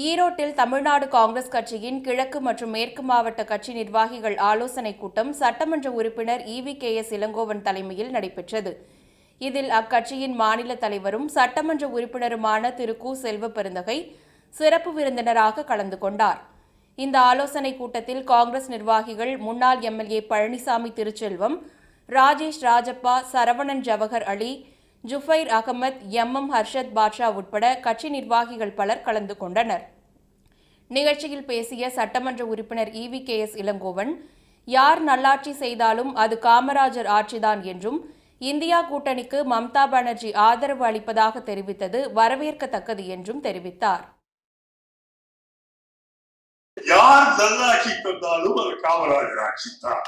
ஈரோட்டில் தமிழ்நாடு காங்கிரஸ் கட்சியின் கிழக்கு மற்றும் மேற்கு மாவட்ட கட்சி நிர்வாகிகள் ஆலோசனைக் கூட்டம் சட்டமன்ற உறுப்பினர் EVKS இளங்கோவன் தலைமையில் நடைபெற்றது. இதில் அக்கட்சியின் மாநில தலைவரும் சட்டமன்ற உறுப்பினருமான திரு கு. செல்வப்பெருந்தகை சிறப்பு விருந்தினராக கலந்து கொண்டார். இந்த ஆலோசனைக் கூட்டத்தில் காங்கிரஸ் நிர்வாகிகள் முன்னாள் MLA பழனிசாமி திருச்செல்வம், ராஜேஷ் ராஜப்பா, சரவணன் ஜவஹர் அலி, ஜுஃபைர் அகமத், MM ஹர்ஷத் பாட்ஷா உட்பட கட்சி நிர்வாகிகள் பலர் கலந்து கொண்டனர். நிகழ்ச்சியில் பேசிய சட்டமன்ற உறுப்பினர் EVKS இளங்கோவன், யார் நல்லாட்சி செய்தாலும் அது காமராஜர் ஆட்சிதான் என்றும், இந்தியா கூட்டணிக்கு மம்தா பானர்ஜி ஆதரவு அளிப்பதாக தெரிவித்தது வரவேற்கத்தக்கது என்றும் தெரிவித்தார். யார் நல்லாட்சி தந்தாலும் அது காமராஜர் ஆட்சி தான்.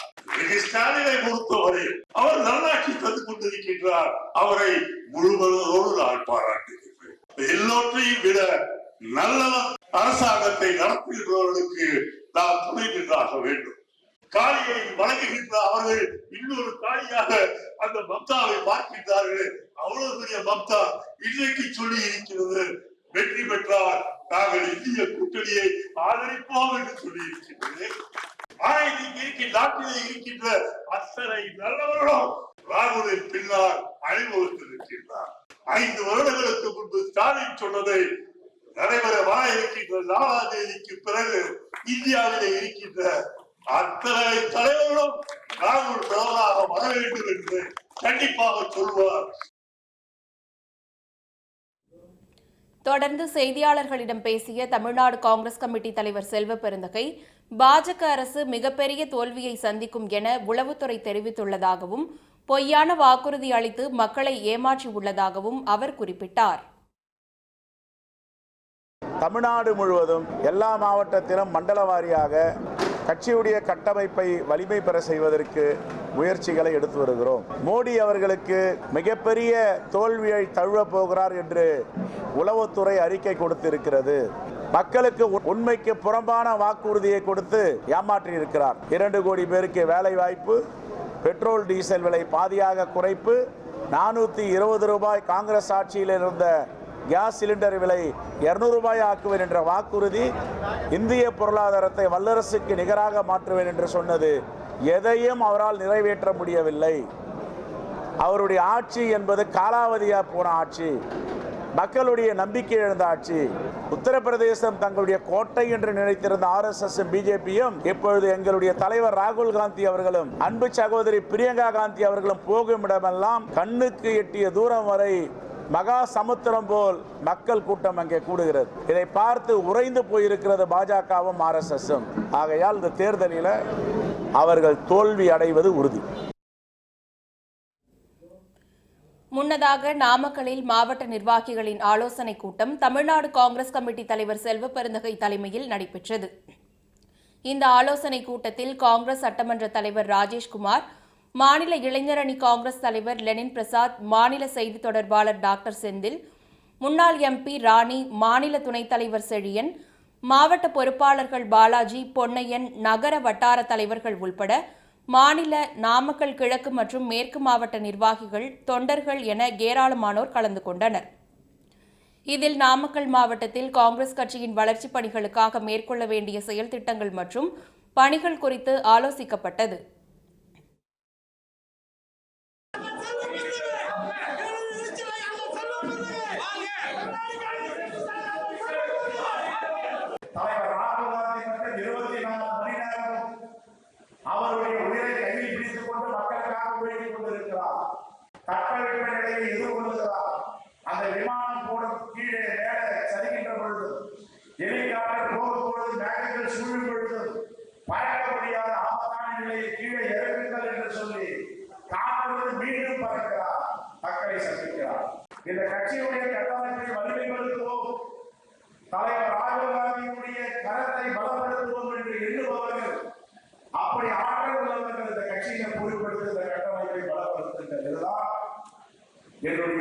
ஸ்டாலினை பொறுத்தவரை அவர் நல்லாட்சி தந்து கொண்டிருக்கின்றார். அவரை முழுவதோடு நான் பாராட்டுகிறேன். எல்லோற்றையும் விட நல்ல அரசாங்கத்தை நடத்துகின்றவர்களுக்கு நாம் துணை நின்றாக வேண்டும். காளியை வழங்குகின்ற அவர்கள் இன்னொரு காளியாக அந்த மம்தாவை பார்க்கின்றார்கள். அவ்வளவு பெரிய மம்தா இன்றைக்கு சொல்லி இருக்கிறது, வெற்றி பெற்றால் நாங்கள் இந்திய கூட்டணியை ஆதரிப்போம் என்று சொல்லி இருக்கின்றது. நாட்டிலே இருக்கின்ற அத்தனை நல்லவர்களும் ராகுலின் பின்னால் அணிவகுத்திருக்கின்றார். 5 வருடங்களுக்கு முன்பு ஸ்டாலின் சொன்னதை நடைபெற இருக்கின்ற 4ஆம் தேதிக்கு பிறகு இந்தியாவிலே இருக்கின்ற அத்தனை தலைவர்களும் ராகுல் பிரதமராக வர வேண்டும் என்று கண்டிப்பாக சொல்வார். தொடர்ந்து செய்தியாளர்களிடம் பேசிய தமிழ்நாடு காங்கிரஸ் கமிட்டி தலைவர் செல்வப்பெருந்தகை, பாஜக அரசு மிகப்பெரிய தோல்வியை சந்திக்கும் என உளவுத்துறை தெரிவித்துள்ளதாகவும், பொய்யான வாக்குறுதி அளித்து மக்களை ஏமாற்றியுள்ளதாகவும் அவர் குறிப்பிட்டார். தமிழ்நாடு முழுவதும் எல்லா மாவட்டத்திலும் மண்டல வாரியாக கட்சியுடைய கட்டமைப்பை வலிமை பெற செய்வதற்கு முயற்சிகளை எடுத்து வருகிறோம். மோடி அவர்களுக்கு மிகப்பெரிய தோல்வியை தழுவப் போகிறார் என்று உளவுத்துறை அறிக்கை கொடுத்திருக்கிறது. மக்களுக்கு உண்மைக்கு புறம்பான வாக்குறுதியை கொடுத்து ஏமாற்றி இருக்கிறார். 2 கோடி பேருக்கு வேலை வாய்ப்பு, பெட்ரோல் டீசல் விலை பாதியாக குறைப்பு, 420 ரூபாய் காங்கிரஸ் ஆட்சியில் இருந்த கேஸ் சிலிண்டர் விலை 200 ரூபாய் ஆக்குவேன் என்ற வாக்குறுதி, இந்திய பொருளாதாரத்தை வல்லரசுக்கு நிகராக மாற்றுவேன் என்று சொன்னது எதையும் அவரால் நிறைவேற்ற முடியவில்லை. அவருடைய ஆட்சி என்பது காலாவதியாக போன ஆட்சி, மக்களுடைய நம்பிக்கை இழந்த ஆட்சி. உத்தரப்பிரதேசம் தங்களுடைய கோட்டை என்று நினைத்திருந்த RSS BJPயும் இப்பொழுது எங்களுடைய தலைவர் ராகுல் காந்தி அவர்களும் அன்பு சகோதரி பிரியங்கா காந்தி அவர்களும் போகும் இடமெல்லாம் கண்ணுக்கு எட்டிய தூரம் வரை மகா சமுத்திரம் போல் மக்கள் கூட்டம் அங்கே கூடுகிறது. இதை பார்த்து உறைந்து போயிருக்கிறது பாஜகவும் RSSம். ஆகையால் இந்த தேர்தலில் அவர்கள் தோல்வி அடைவது உறுதி. முன்னதாக நாமக்கலில் மாவட்ட நிர்வாகிகளின் ஆலோசனைக் கூட்டம் தமிழ்நாடு காங்கிரஸ் கமிட்டி தலைவர் செல்வப்பெருந்தகை தலைமையில் நடைபெற்றது. இந்த ஆலோசனைக் கூட்டத்தில் காங்கிரஸ் சட்டமன்ற தலைவர் ராஜேஷ்குமார், மாநில இளைஞரணி காங்கிரஸ் தலைவர் லெனின் பிரசாத், மாநில செய்தி தொடர்பாளர் டாக்டர் செந்தில், முன்னாள் MP ராணி, மாநில துணைத் தலைவர் செழியன், மாவட்ட பொறுப்பாளர்கள் பாலாஜி, பொன்னையன், நகர வட்டார தலைவர்கள் உள்பட மாநில, நாமக்கல் கிழக்கு மற்றும் மேற்கு மாவட்ட நிர்வாகிகள், தொண்டர்கள் என ஏராளமானோர் கலந்து கொண்டனர். இதில் நாமக்கல் மாவட்டத்தில் காங்கிரஸ் கட்சியின் வளர்ச்சிப் பணிகளுக்காக மேற்கொள்ள வேண்டிய செயல் திட்டங்கள் மற்றும் பணிகள் குறித்து ஆலோசிக்கப்பட்டது. அவருடைய உயிரை கையில் பிடித்துக் கொண்டு மக்களுக்காக உழைத்துக் கொண்டிருக்கிறார். தட்பவெப்ப நிலையை எதிர்கொள்கிறார். அந்த விமானம் போடும் கீழே மேலே சரிகின்ற பொழுது, ஹெலிகாப்டர் போகும் பொழுது, மேகங்கள் சூழும் பொழுது, பறக்க முடியாத ஆபத்தான நிலையை கீழே இறங்குங்கள் என்று சொல்லி காப்பொழுது மீண்டும் பறக்கிறார், மக்களை சந்திக்கிறார். இந்த கட்சியுடைய கட்டமைப்பை வலிமைப்படுத்துவோம், தலைவர் ராகுல் காந்தியுடைய கரத்தை பலப்படுத்துவோம் என்று எண்ணுபவர்கள், அப்படி ஆற்றல் உள்ளவர்கள் இந்த கட்சியை பொறுப்படுத்த இந்த கட்டமைப்பை பலப்படுத்துங்கள். இதுதான் என்னுடைய